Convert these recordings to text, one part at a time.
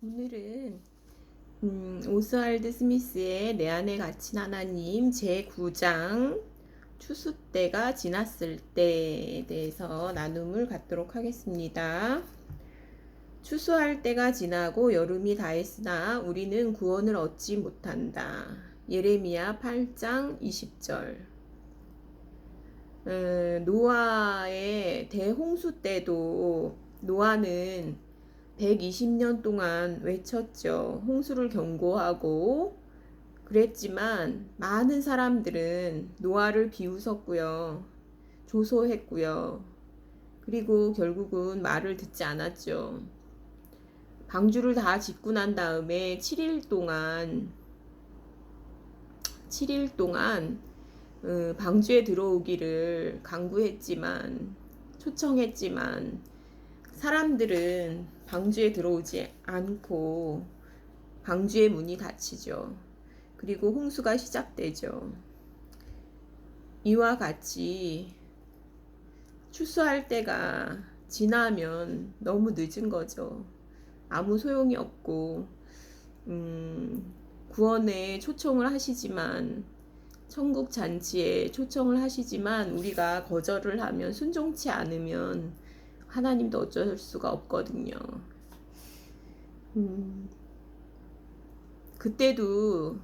오늘은 오스왈드 스미스의 내 안에 갇힌 하나님 제9장 추수 때가 지났을 때에 대해서 나눔을 갖도록 하겠습니다. 추수할 때가 지나고 여름이 다했으나 우리는 구원을 얻지 못한다. 예레미야 8장 20절. 노아의 대홍수 때도 노아는 120년 동안 외쳤죠. 홍수를 경고하고 그랬지만 많은 사람들은 노아를 비웃었고요. 조소했고요. 그리고 결국은 말을 듣지 않았죠. 방주를 다 짓고 난 다음에 7일 동안 방주에 들어오기를 간구했지만 초청했지만 사람들은 방주에 들어오지 않고 방주의 문이 닫히죠. 그리고 홍수가 시작되죠. 이와 같이 추수할 때가 지나면 너무 늦은 거죠. 아무 소용이 없고 구원에 초청을 하시지만 천국 잔치에 초청을 하시지만 우리가 거절을 하면 순종치 않으면 하나님도 어쩔 수가 없거든요. 그때도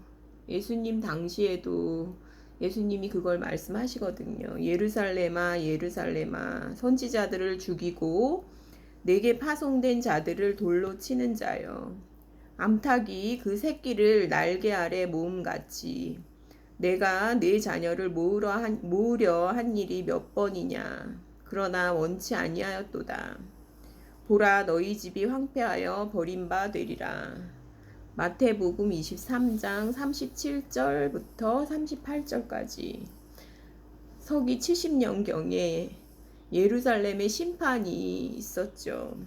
예수님 당시에도 예수님이 그걸 말씀하시거든요. 예루살렘아 예루살렘아 선지자들을 죽이고 내게 파송된 자들을 돌로 치는 자여 암탉이 그 새끼를 날개 아래 모음같이 내가 내 자녀를 모으려 한 일이 몇 번이냐. 그러나 원치 아니하였도다. 보라 너희 집이 황폐하여 버림바 되리라. 마태복음 23장 37절부터 38절까지. 서기 70년경에 예루살렘에 심판이 있었죠.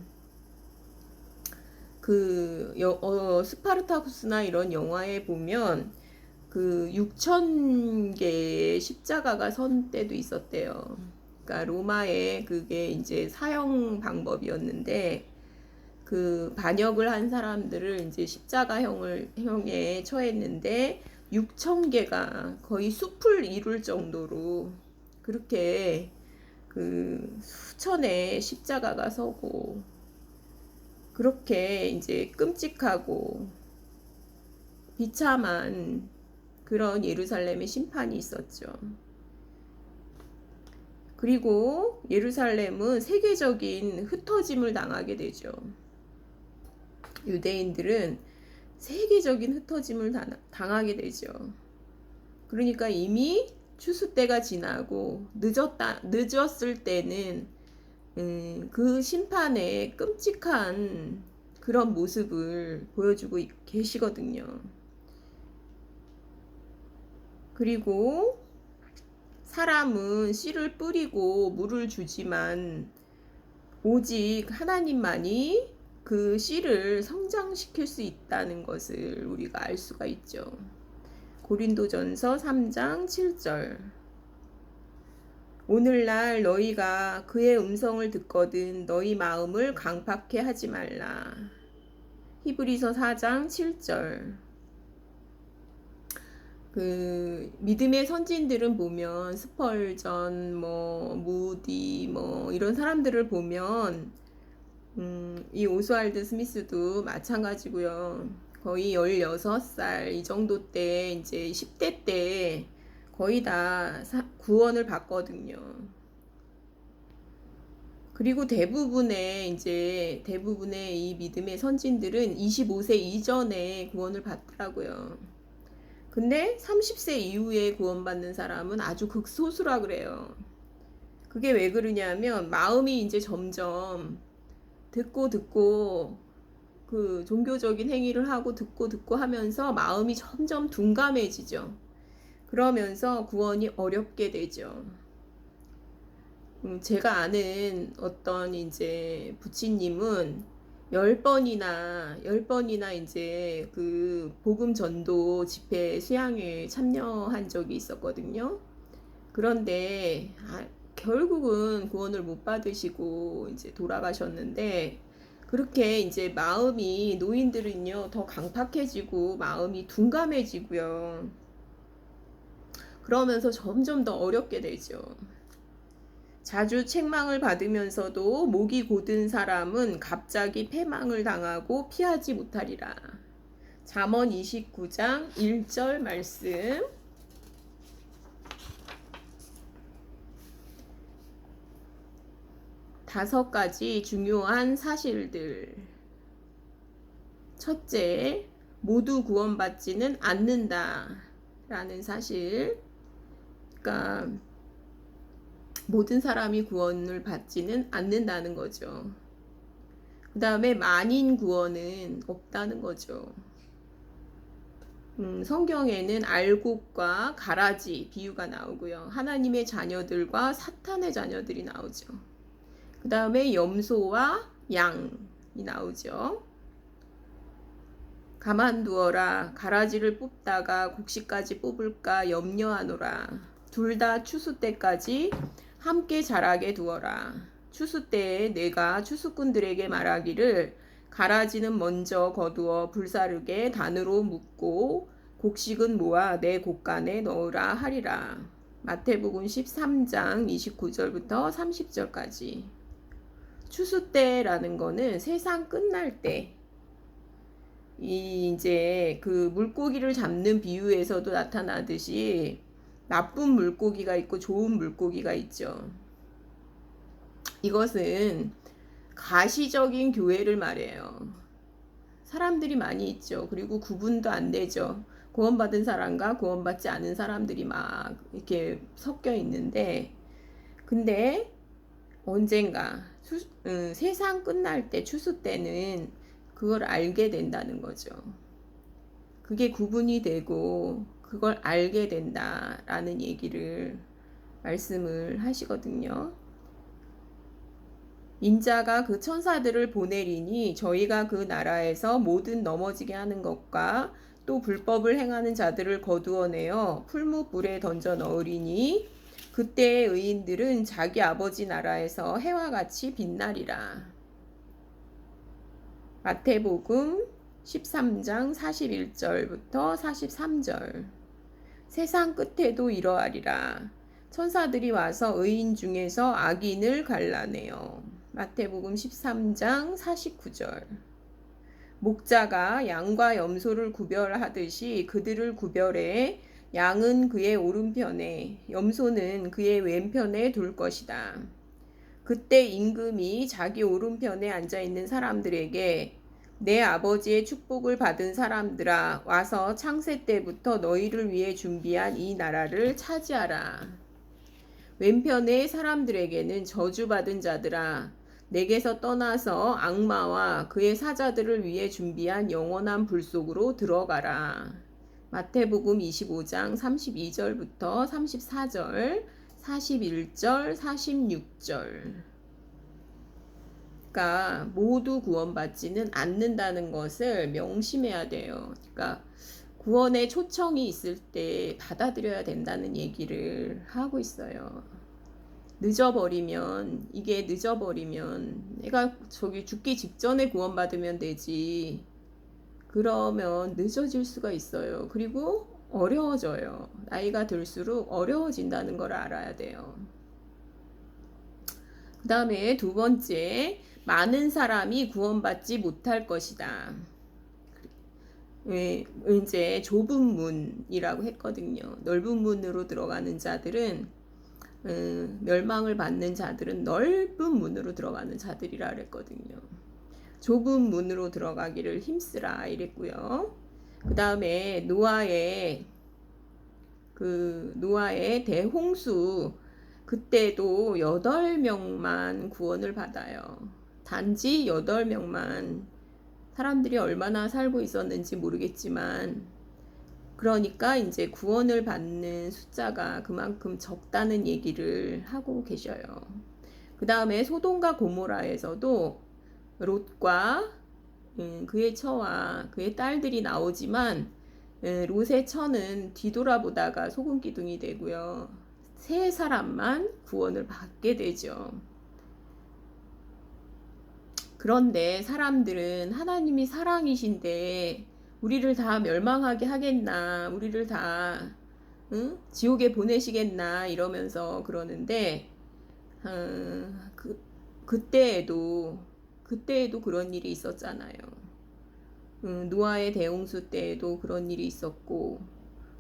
스파르타쿠스나 이런 영화에 보면 6,000개의 십자가가 선 때도 있었대요. 그러니까 로마의 그게 이제 사형 방법이었는데 그 반역을 한 사람들을 이제 십자가형에 처했는데 6,000개가 거의 숲을 이룰 정도로 그렇게 수천의 십자가가 서고 그렇게 이제 끔찍하고 비참한 그런 예루살렘의 심판이 있었죠. 그리고 예루살렘은 세계적인 흩어짐을 당하게 되죠. 유대인들은 세계적인 흩어짐을 당하게 되죠. 그러니까 이미 추수 때가 지나고 늦었을 때는 그 심판의 끔찍한 그런 모습을 보여주고 계시거든요. 그리고 사람은 씨를 뿌리고 물을 주지만 오직 하나님만이 그 씨를 성장시킬 수 있다는 것을 우리가 알 수가 있죠. 고린도전서 3장 7절. 오늘날 너희가 그의 음성을 듣거든 너희 마음을 강팍해 하지 말라. 히브리서 4장 7절. 믿음의 선진들은 보면 스펄전, 무디, 이런 사람들을 보면 이 오스왈드 스미스도 마찬가지고요. 거의 16살 이 정도 때 이제 10대 때 거의 다 구원을 받거든요. 그리고 대부분의 이 믿음의 선진들은 25세 이전에 구원을 받더라고요. 근데 30세 이후에 구원받는 사람은 아주 극소수라 그래요. 그게 왜 그러냐면 마음이 이제 점점 듣고 그 종교적인 행위를 하고 듣고 하면서 마음이 점점 둔감해지죠. 그러면서 구원이 어렵게 되죠. 제가 아는 어떤 이제 부치님은 10번이나 이제 그 복음 전도 집회 수양회에 참여한 적이 있었거든요. 그런데 결국은 구원을 못 받으시고 이제 돌아가셨는데 그렇게 이제 마음이 노인들은요 더 강팍해지고 마음이 둔감해지고요. 그러면서 점점 더 어렵게 되죠. 자주 책망을 받으면서도 목이 곧은 사람은 갑자기 패망을 당하고 피하지 못하리라. 잠언 29장 1절 말씀. 다섯 가지 중요한 사실들. 첫째, 모두 구원받지는 않는다 라는 사실. 그러니까 모든 사람이 구원을 받지는 않는다는 거죠. 그 다음에 만인 구원은 없다는 거죠. 성경에는 알곡과 가라지 비유가 나오고요. 하나님의 자녀들과 사탄의 자녀들이 나오죠. 그 다음에 염소와 양이 나오죠. 가만두어라. 가라지를 뽑다가 곡식까지 뽑을까 염려하노라. 둘 다 추수 때까지 함께 자라게 두어라. 추수 때에 내가 추수꾼들에게 말하기를 가라지는 먼저 거두어 불사르게 단으로 묶고 곡식은 모아 내 곡간에 넣으라 하리라. 마태복음 13장 29절부터 30절까지. 추수 때라는 거는 세상 끝날 때, 이제 그 물고기를 잡는 비유에서도 나타나듯이 나쁜 물고기가 있고 좋은 물고기가 있죠. 이것은 가시적인 교회를 말해요. 사람들이 많이 있죠. 그리고 구분도 안 되죠. 구원받은 사람과 구원받지 않은 사람들이 막 이렇게 섞여 있는데, 근데 언젠가 세상 끝날 때, 추수 때는 그걸 알게 된다는 거죠. 그게 구분이 되고 그걸 알게 된다라는 얘기를 말씀을 하시거든요. 인자가 그 천사들을 보내리니 저희가 그 나라에서 모든 넘어지게 하는 것과 또 불법을 행하는 자들을 거두어내어 풀무불에 던져 넣으리니 그때의 의인들은 자기 아버지 나라에서 해와 같이 빛나리라. 마태복음 13장 41절부터 43절. 세상 끝에도 이러하리라. 천사들이 와서 의인 중에서 악인을 갈라내요. 마태복음 13장 49절. 목자가 양과 염소를 구별하듯이 그들을 구별해 양은 그의 오른편에 염소는 그의 왼편에 둘 것이다. 그때 임금이 자기 오른편에 앉아있는 사람들에게 내 아버지의 축복을 받은 사람들아 와서 창세 때부터 너희를 위해 준비한 이 나라를 차지하라. 왼편의 사람들에게는 저주받은 자들아 내게서 떠나서 악마와 그의 사자들을 위해 준비한 영원한 불 속으로 들어가라. 마태복음 25장 32절부터 34절, 41절, 46절. 그러니까 모두 구원받지는 않는다는 것을 명심해야 돼요. 그러니까 구원의 초청이 있을 때 받아들여야 된다는 얘기를 하고 있어요. 이게 늦어버리면 내가 저기 죽기 직전에 구원받으면 되지. 그러면 늦어질 수가 있어요. 그리고 어려워져요. 나이가 들수록 어려워진다는 걸 알아야 돼요. 그 다음에 두 번째, 많은 사람이 구원받지 못할 것이다. 이제 좁은 문이라고 했거든요. 넓은 문으로 들어가는 자들은 멸망을 받는 자들은 넓은 문으로 들어가는 자들이라 그랬거든요. 좁은 문으로 들어가기를 힘쓰라 이랬고요. 그 다음에 노아의 대홍수 그때도 8명만 구원을 받아요. 단지 8명만. 사람들이 얼마나 살고 있었는지 모르겠지만 그러니까 이제 구원을 받는 숫자가 그만큼 적다는 얘기를 하고 계셔요. 그 다음에 소돔과 고모라에서도 롯과 그의 처와 그의 딸들이 나오지만 롯의 처는 뒤돌아보다가 소금 기둥이 되고요. 세 사람만 구원을 받게 되죠. 그런데 사람들은 하나님이 사랑이신데 우리를 다 멸망하게 하겠나, 우리를 다 응? 지옥에 보내시겠나 이러면서 그러는데 그때에도 그런 일이 있었잖아요. 노아의 대홍수 때에도 그런 일이 있었고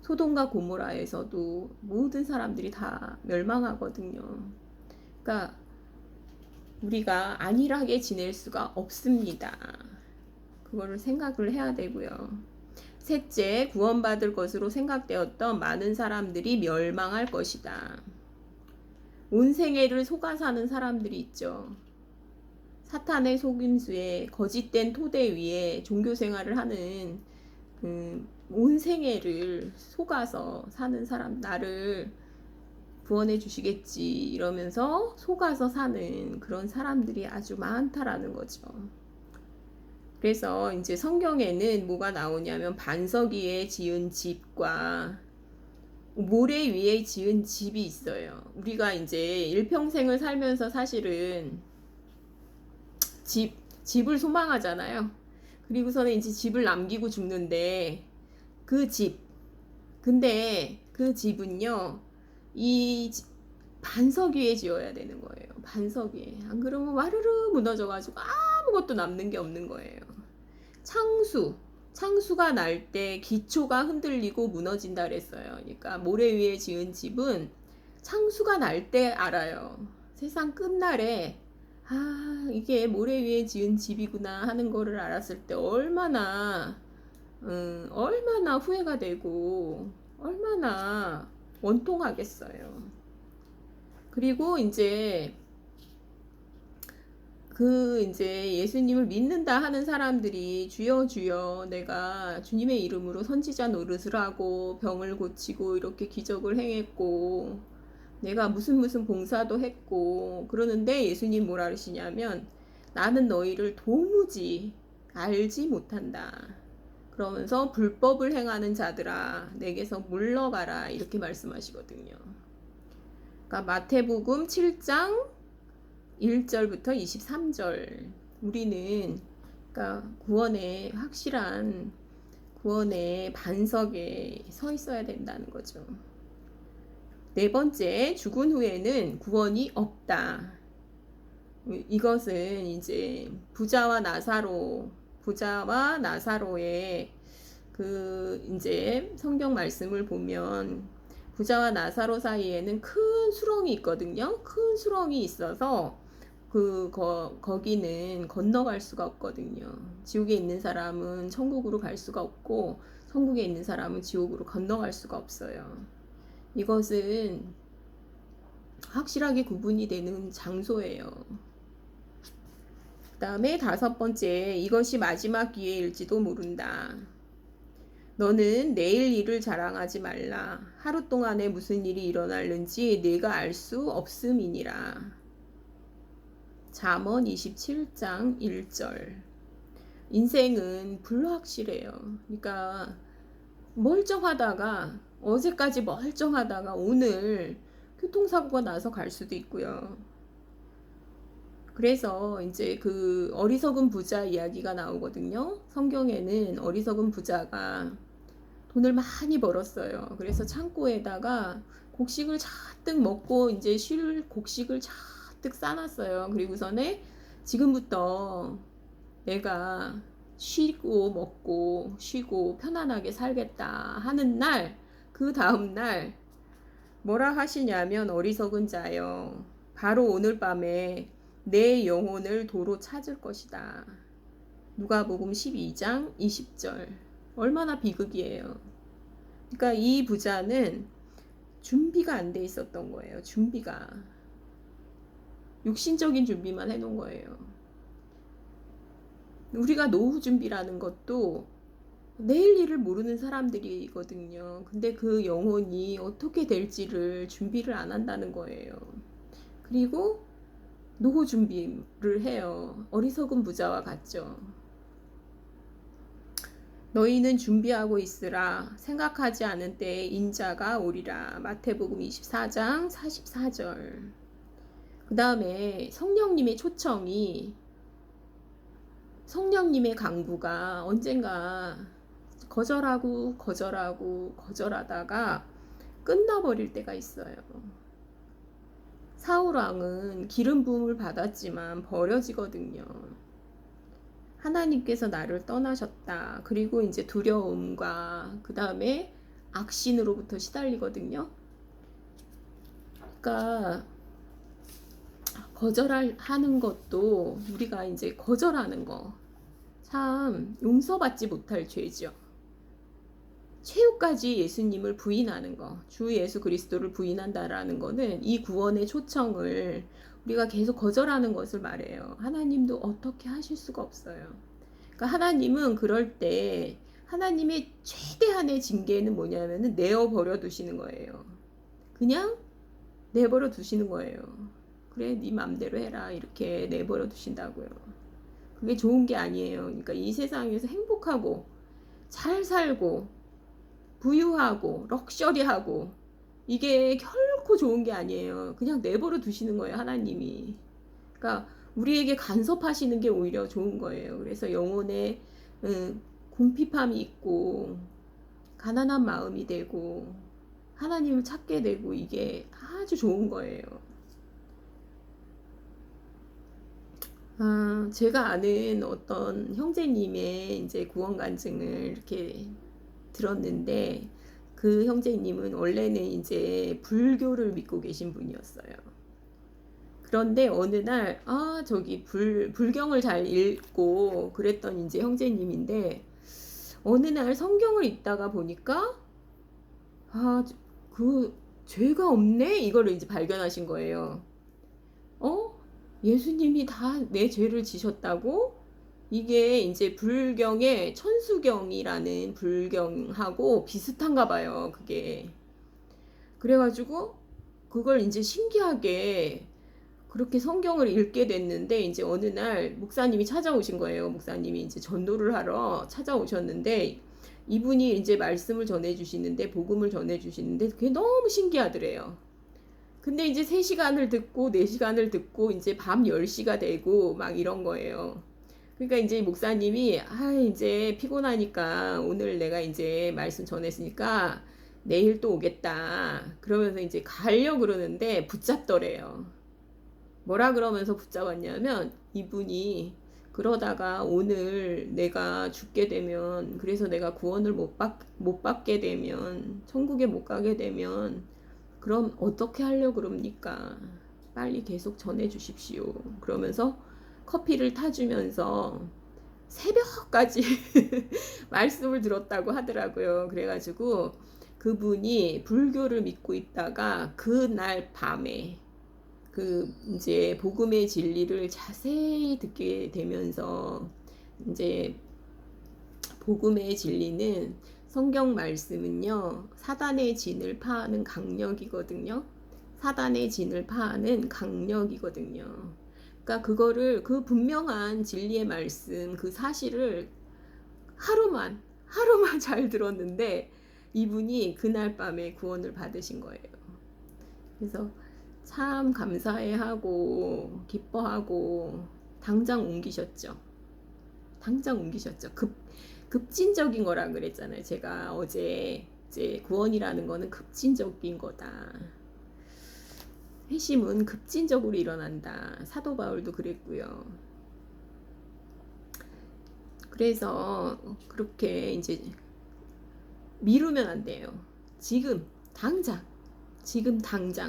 소돔과 고모라에서도 모든 사람들이 다 멸망하거든요. 그러니까 우리가 안일하게 지낼 수가 없습니다. 그거를 생각을 해야 되고요. 셋째, 구원받을 것으로 생각되었던 많은 사람들이 멸망할 것이다. 온 생애를 속아 사는 사람들이 있죠. 사탄의 속임수에 거짓된 토대 위에 종교 생활을 하는 온 생애를 속아서 사는 사람, 나를 구원해 주시겠지 이러면서 속아서 사는 그런 사람들이 아주 많다라는 거죠. 그래서 이제 성경에는 뭐가 나오냐면 반석 위에 지은 집과 모래 위에 지은 집이 있어요. 우리가 이제 일평생을 살면서 사실은 집을 소망하잖아요. 그리고서는 이제 집을 남기고 죽는데 근데 그 집은요, 이 반석 위에 지어야 되는 거예요. 반석 위에. 안 그러면 와르르 무너져가지고 아무것도 남는 게 없는 거예요. 창수가 날 때 기초가 흔들리고 무너진다 그랬어요. 그러니까 모래 위에 지은 집은 창수가 날 때 알아요. 세상 끝날에 이게 모래 위에 지은 집이구나 하는 거를 알았을 때 얼마나 후회가 되고 얼마나 원통하겠어요. 그리고 이제 이제 예수님을 믿는다 하는 사람들이 주여 주여 내가 주님의 이름으로 선지자 노릇을 하고 병을 고치고 이렇게 기적을 행했고 내가 무슨 봉사도 했고 그러는데 예수님 뭐라 그러시냐면 나는 너희를 도무지 알지 못한다. 그러면서 불법을 행하는 자들아 내게서 물러가라 이렇게 말씀하시거든요. 그러니까 마태복음 7장 1절부터 23절 우리는 그러니까 구원의 확실한 구원의 반석에 서 있어야 된다는 거죠. 네 번째, 죽은 후에는 구원이 없다. 이것은 이제 부자와 나사로의 이제 성경 말씀을 보면 부자와 나사로 사이에는 큰 수렁이 있거든요. 큰 수렁이 있어서 거기는 건너갈 수가 없거든요. 지옥에 있는 사람은 천국으로 갈 수가 없고 천국에 있는 사람은 지옥으로 건너갈 수가 없어요. 이것은 확실하게 구분이 되는 장소예요. 그 다음에 다섯 번째, 이것이 마지막 기회일지도 모른다. 너는 내일 일을 자랑하지 말라. 하루 동안에 무슨 일이 일어날는지 네가 알 수 없음이니라. 잠언 27장 1절. 인생은 불확실해요. 그러니까 어제까지 멀쩡하다가 오늘 교통사고가 나서 갈 수도 있고요. 그래서 이제 그 어리석은 부자 이야기가 나오거든요. 성경에는 어리석은 부자가 돈을 많이 벌었어요. 그래서 창고에다가 곡식을 잔뜩 먹고 이제 쉴 곡식을 잔뜩 싸놨어요. 그리고서는 지금부터 내가 쉬고 먹고 쉬고 편안하게 살겠다 하는 날, 그 다음 날 뭐라 하시냐면 어리석은 자여 바로 오늘 밤에 내 영혼을 도로 찾을 것이다. 누가복음 12장 20절. 얼마나 비극이에요. 그러니까 이 부자는 준비가 안 돼 있었던 거예요. 육신적인 준비만 해놓은 거예요. 우리가 노후 준비라는 것도 내일 일을 모르는 사람들이거든요. 근데 그 영혼이 어떻게 될지를 준비를 안 한다는 거예요. 그리고 노후 준비를 해요. 어리석은 부자와 같죠. 너희는 준비하고 있으라. 생각하지 않은 때에 인자가 오리라. 마태복음 24장 44절. 그 다음에 성령님의 초청이 성령님의 강구가 언젠가 거절하다가 끝나버릴 때가 있어요. 사울 왕은 기름 부음을 받았지만 버려지거든요. 하나님께서 나를 떠나셨다. 그리고 이제 두려움과 그 다음에 악신으로부터 시달리거든요. 그러니까 거절하는 것도 우리가 이제 거절하는 거 참 용서받지 못할 죄죠. 최후까지 예수님을 부인하는 거, 주 예수 그리스도를 부인한다라는 거는 이 구원의 초청을 우리가 계속 거절하는 것을 말해요. 하나님도 어떻게 하실 수가 없어요. 그러니까 하나님은 그럴 때 하나님의 최대한의 징계는 뭐냐면은 내어버려 두시는 거예요. 그냥 내버려 두시는 거예요. 그래, 네 맘대로 해라, 이렇게 내버려 두신다고요. 그게 좋은 게 아니에요. 그러니까 이 세상에서 행복하고 잘 살고 부유하고 럭셔리하고 이게 결코 좋은 게 아니에요. 그냥 내버려 두시는 거예요, 하나님이. 그러니까 우리에게 간섭하시는 게 오히려 좋은 거예요. 그래서 영혼에 궁핍함이 있고 가난한 마음이 되고 하나님을 찾게 되고 이게 아주 좋은 거예요. 제가 아는 어떤 형제님의 이제 구원 간증을 이렇게 들었는데, 그 형제님은 원래는 이제 불교를 믿고 계신 분이었어요. 그런데 어느 날, 불경을 잘 읽고 그랬던 이제 형제님인데, 어느 날 성경을 읽다가 보니까, 그 죄가 없네? 이거를 이제 발견하신 거예요. 예수님이 다 내 죄를 지셨다고? 이게 이제 불경의 천수경이라는 불경하고 비슷한가 봐요, 그게. 그래가지고 그걸 이제 신기하게 그렇게 성경을 읽게 됐는데, 이제 어느 날 목사님이 찾아오신 거예요. 목사님이 이제 전도를 하러 찾아오셨는데, 이분이 이제 말씀을 전해주시는데, 복음을 전해주시는데, 그게 너무 신기하더래요. 근데 이제 3시간을 듣고 4시간을 듣고 이제 밤 10시가 되고 막 이런 거예요. 그러니까 이제 목사님이 이제 피곤하니까 오늘 내가 이제 말씀 전했으니까 내일 또 오겠다. 그러면서 이제 가려고 그러는데 붙잡더래요. 뭐라 그러면서 붙잡았냐면, 이분이 그러다가 오늘 내가 죽게 되면, 그래서 내가 구원을 못 받게 되면, 천국에 못 가게 되면 그럼 어떻게 하려고 그럽니까? 빨리 계속 전해 주십시오. 그러면서 커피를 타주면서 새벽까지 말씀을 들었다고 하더라고요. 그래가지고 그분이 불교를 믿고 있다가 그날 밤에 그 이제 복음의 진리를 자세히 듣게 되면서, 이제 복음의 진리는, 성경 말씀은요, 사단의 진을 파하는 강력이거든요. 사단의 진을 파하는 강력이거든요. 그러니까 그거를, 그 분명한 진리의 말씀, 그 사실을 하루만 잘 들었는데 이분이 그날 밤에 구원을 받으신 거예요. 그래서 참 감사해하고 기뻐하고 당장 옮기셨죠. 급진적인 거라 그랬잖아요. 제가 어제 이제 구원이라는 거는 급진적인 거다. 회심은 급진적으로 일어난다. 사도 바울도 그랬고요. 그래서 그렇게 이제 미루면 안 돼요. 지금 당장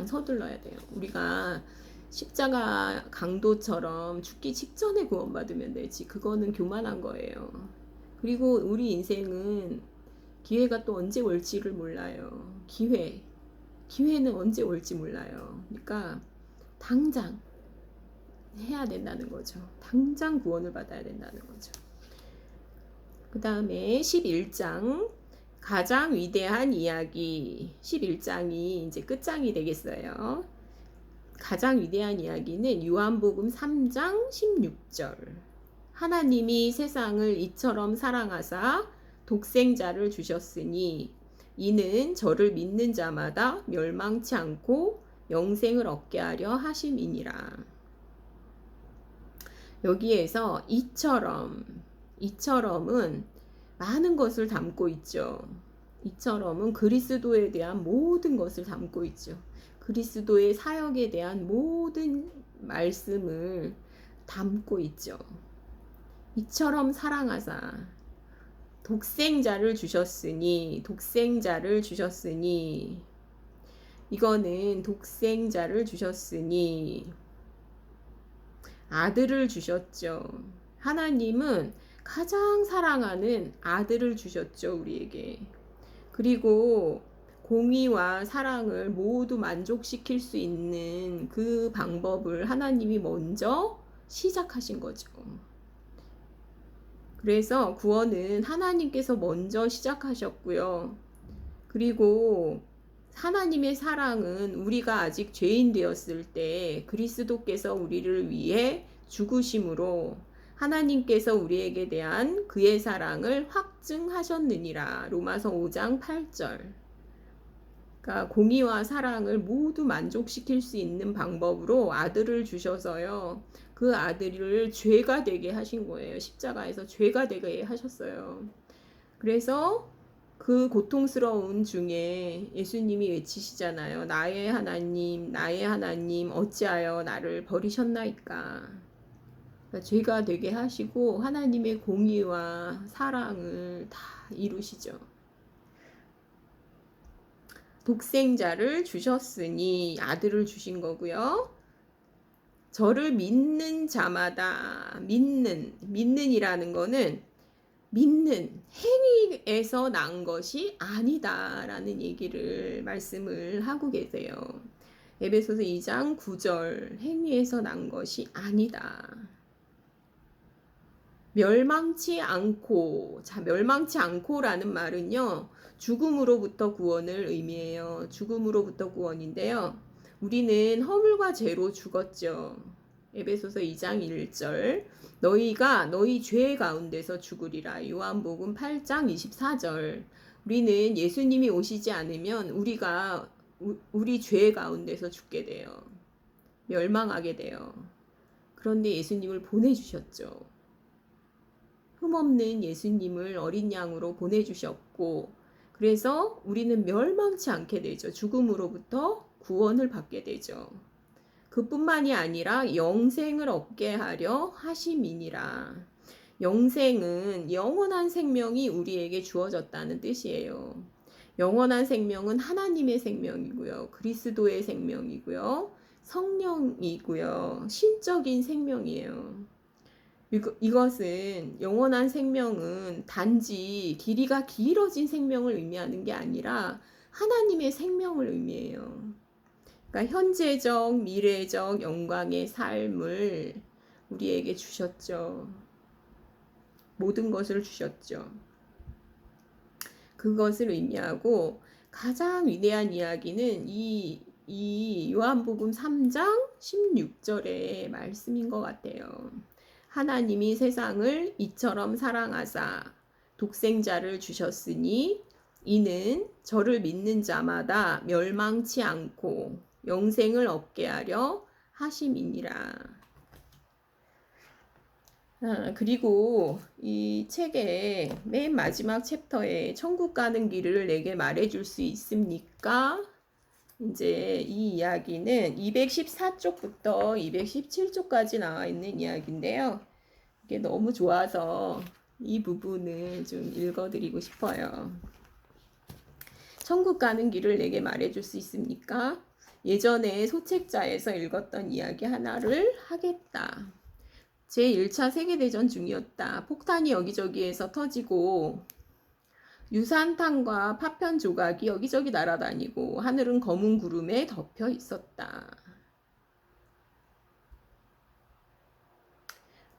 서둘러야 돼요. 우리가 십자가 강도처럼 죽기 직전에 구원받으면 되지. 그거는 교만한 거예요. 그리고 우리 인생은 기회가 또 언제 올지를 몰라요. 기회는 언제 올지 몰라요. 그러니까 당장 해야 된다는 거죠. 당장 구원을 받아야 된다는 거죠. 그 다음에 11장, 가장 위대한 이야기. 11장이 이제 끝장이 되겠어요. 가장 위대한 이야기는 요한복음 3장 16절. 하나님이 세상을 이처럼 사랑하사 독생자를 주셨으니 이는 저를 믿는 자마다 멸망치 않고 영생을 얻게 하려 하심이니라. 여기에서 이처럼은 많은 것을 담고 있죠. 이처럼은 그리스도에 대한 모든 것을 담고 있죠. 그리스도의 사역에 대한 모든 말씀을 담고 있죠. 이처럼 사랑하사 독생자를 주셨으니 이거는 독생자를 주셨으니 아들을 주셨죠. 하나님은 가장 사랑하는 아들을 주셨죠, 우리에게. 그리고 공의와 사랑을 모두 만족시킬 수 있는 그 방법을 하나님이 먼저 시작하신 거죠. 그래서 구원은 하나님께서 먼저 시작하셨고요. 그리고 하나님의 사랑은 우리가 아직 죄인 되었을 때 그리스도께서 우리를 위해 죽으심으로 하나님께서 우리에게 대한 그의 사랑을 확증하셨느니라. 로마서 5장 8절. 그러니까 공의와 사랑을 모두 만족시킬 수 있는 방법으로 아들을 주셔서요. 그 아들을 죄가 되게 하신 거예요. 십자가에서 죄가 되게 하셨어요. 그래서 그 고통스러운 중에 예수님이 외치시잖아요. 나의 하나님, 어찌하여 나를 버리셨나이까. 그러니까 죄가 되게 하시고 하나님의 공의와 사랑을 다 이루시죠. 독생자를 주셨으니 아들을 주신 거고요. 저를 믿는 자마다 믿는이라는 거는 믿는 행위에서 난 것이 아니다라는 얘기를 말씀을 하고 계세요. 에베소서 2장 9절 행위에서 난 것이 아니다. 멸망치 않고라는 말은요. 죽음으로부터 구원을 의미해요. 죽음으로부터 구원인데요. 우리는 허물과 죄로 죽었죠. 에베소서 2장 1절 너희가 너희 죄 가운데서 죽으리라. 요한복음 8장 24절 우리는 예수님이 오시지 않으면 우리가 우리 죄 가운데서 죽게 돼요. 멸망하게 돼요. 그런데 예수님을 보내주셨죠. 흠없는 예수님을 어린 양으로 보내주셨고 그래서 우리는 멸망치 않게 되죠. 죽음으로부터 구원을 받게 되죠. 그뿐만이 아니라 영생을 얻게 하려 하심이니라. 영생은 영원한 생명이 우리에게 주어졌다는 뜻이에요. 영원한 생명은 하나님의 생명이고요. 그리스도의 생명이고요. 성령이고요. 신적인 생명이에요. 이것은 영원한 생명은 단지 길이가 길어진 생명을 의미하는 게 아니라 하나님의 생명을 의미해요. 그러니까 현재적, 미래적 영광의 삶을 우리에게 주셨죠. 모든 것을 주셨죠. 그것을 의미하고 가장 위대한 이야기는 이 요한복음 3장 16절의 말씀인 것 같아요. 하나님이 세상을 이처럼 사랑하사 독생자를 주셨으니 이는 저를 믿는 자마다 멸망치 않고 영생을 얻게 하려 하심이니라. 그리고 이 책의 맨 마지막 챕터에 천국 가는 길을 내게 말해줄 수 있습니까? 이제 이 이야기는 214쪽부터 217쪽까지 나와 있는 이야기인데요. 이게 너무 좋아서 이 부분을 좀 읽어드리고 싶어요. 천국 가는 길을 내게 말해줄 수 있습니까? 예전에 소책자에서 읽었던 이야기 하나를 하겠다. 제1차 세계대전 중이었다. 폭탄이 여기저기에서 터지고 유산탄과 파편 조각이 여기저기 날아다니고 하늘은 검은 구름에 덮여 있었다.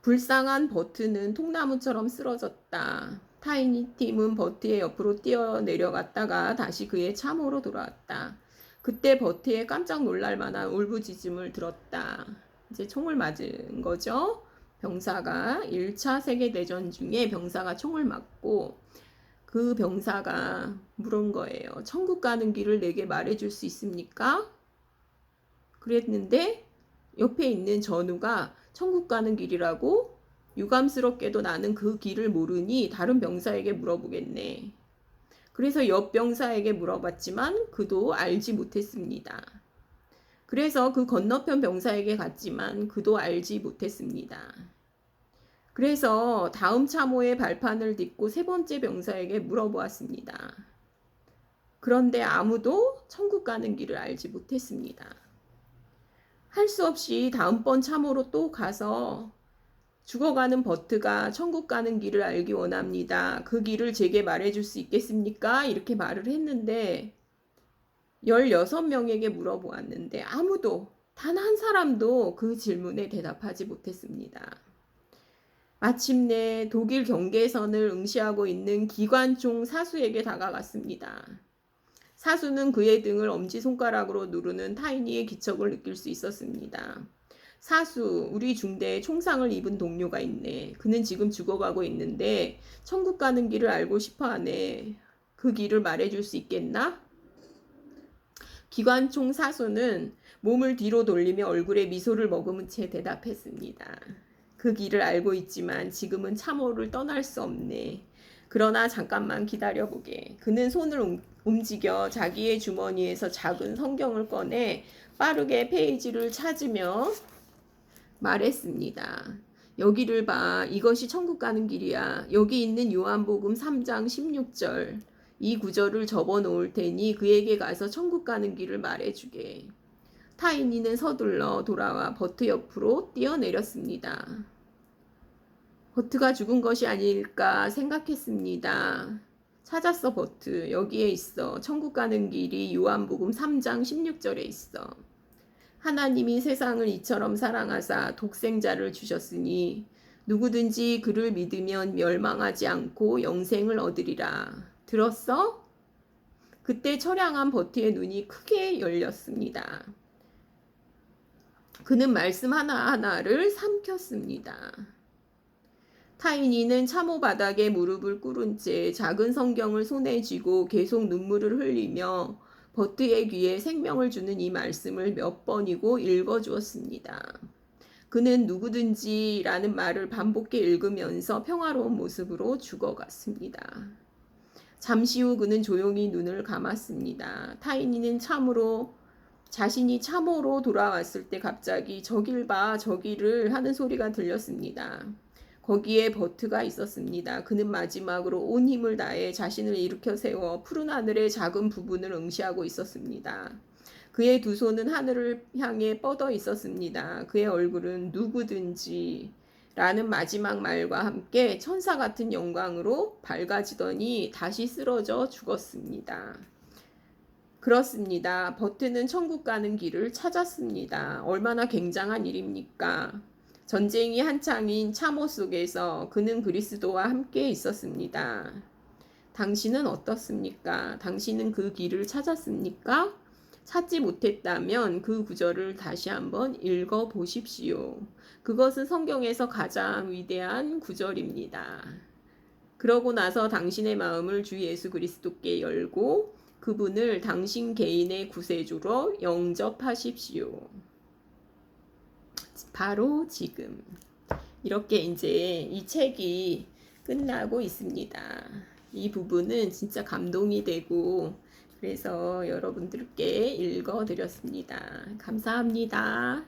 불쌍한 버트는 통나무처럼 쓰러졌다. 타이니 팀은 버트의 옆으로 뛰어내려갔다가 다시 그의 참호로 돌아왔다. 그때 버트에 깜짝 놀랄 만한 울부짖음을 들었다. 이제 총을 맞은 거죠. 병사가 1차 세계대전 중에 병사가 총을 맞고 그 병사가 물은 거예요. 천국 가는 길을 내게 말해줄 수 있습니까? 그랬는데 옆에 있는 전우가 천국 가는 길이라고? 유감스럽게도 나는 그 길을 모르니 다른 병사에게 물어보겠네. 그래서 옆 병사에게 물어봤지만 그도 알지 못했습니다. 그래서 그 건너편 병사에게 갔지만 그도 알지 못했습니다. 그래서 다음 참호의 발판을 딛고 세 번째 병사에게 물어보았습니다. 그런데 아무도 천국 가는 길을 알지 못했습니다. 할 수 없이 다음번 참호로 또 가서 죽어가는 버트가 천국 가는 길을 알기 원합니다. 그 길을 제게 말해줄 수 있겠습니까? 이렇게 말을 했는데 16명에게 물어보았는데 아무도 단 한 사람도 그 질문에 대답하지 못했습니다. 마침내 독일 경계선을 응시하고 있는 기관총 사수에게 다가갔습니다. 사수는 그의 등을 엄지손가락으로 누르는 타이니의 기척을 느낄 수 있었습니다. 사수, 우리 중대에 총상을 입은 동료가 있네. 그는 지금 죽어가고 있는데 천국 가는 길을 알고 싶어 하네. 그 길을 말해줄 수 있겠나? 기관총 사수는 몸을 뒤로 돌리며 얼굴에 미소를 머금은 채 대답했습니다. 그 길을 알고 있지만 지금은 참호를 떠날 수 없네. 그러나 잠깐만 기다려보게. 그는 손을 움직여 자기의 주머니에서 작은 성경을 꺼내 빠르게 페이지를 찾으며 말했습니다. 여기를 봐. 이것이 천국 가는 길이야. 여기 있는 요한복음 3장 16절. 이 구절을 접어 놓을 테니 그에게 가서 천국 가는 길을 말해주게. 타이니는 서둘러 돌아와 버트 옆으로 뛰어내렸습니다. 버트가 죽은 것이 아닐까 생각했습니다. 찾았어, 버트. 여기에 있어. 천국 가는 길이 요한복음 3장 16절에 있어. 하나님이 세상을 이처럼 사랑하사 독생자를 주셨으니 누구든지 그를 믿으면 멸망하지 않고 영생을 얻으리라. 들었어? 그때 처량한 버트의 눈이 크게 열렸습니다. 그는 말씀 하나하나를 삼켰습니다. 타이니는 참호 바닥에 무릎을 꿇은 채 작은 성경을 손에 쥐고 계속 눈물을 흘리며 버트의 귀에 생명을 주는 이 말씀을 몇 번이고 읽어주었습니다. 그는 누구든지라는 말을 반복해 읽으면서 평화로운 모습으로 죽어갔습니다. 잠시 후 그는 조용히 눈을 감았습니다. 타이니는 자신이 참호로 돌아왔을 때 갑자기 저길 봐, 저기를 하는 소리가 들렸습니다. 거기에 버트가 있었습니다. 그는 마지막으로 온 힘을 다해 자신을 일으켜 세워 푸른 하늘의 작은 부분을 응시하고 있었습니다. 그의 두 손은 하늘을 향해 뻗어 있었습니다. 그의 얼굴은 누구든지 라는 마지막 말과 함께 천사 같은 영광으로 밝아지더니 다시 쓰러져 죽었습니다. 그렇습니다. 버트는 천국 가는 길을 찾았습니다. 얼마나 굉장한 일입니까? 전쟁이 한창인 참호 속에서 그는 그리스도와 함께 있었습니다. 당신은 어떻습니까? 당신은 그 길을 찾았습니까? 찾지 못했다면 그 구절을 다시 한번 읽어 보십시오. 그것은 성경에서 가장 위대한 구절입니다. 그러고 나서 당신의 마음을 주 예수 그리스도께 열고 그분을 당신 개인의 구세주로 영접하십시오. 바로 지금. 이렇게 이제 이 책이 끝나고 있습니다. 이 부분은 진짜 감동이 되고 그래서 여러분들께 읽어드렸습니다. 감사합니다.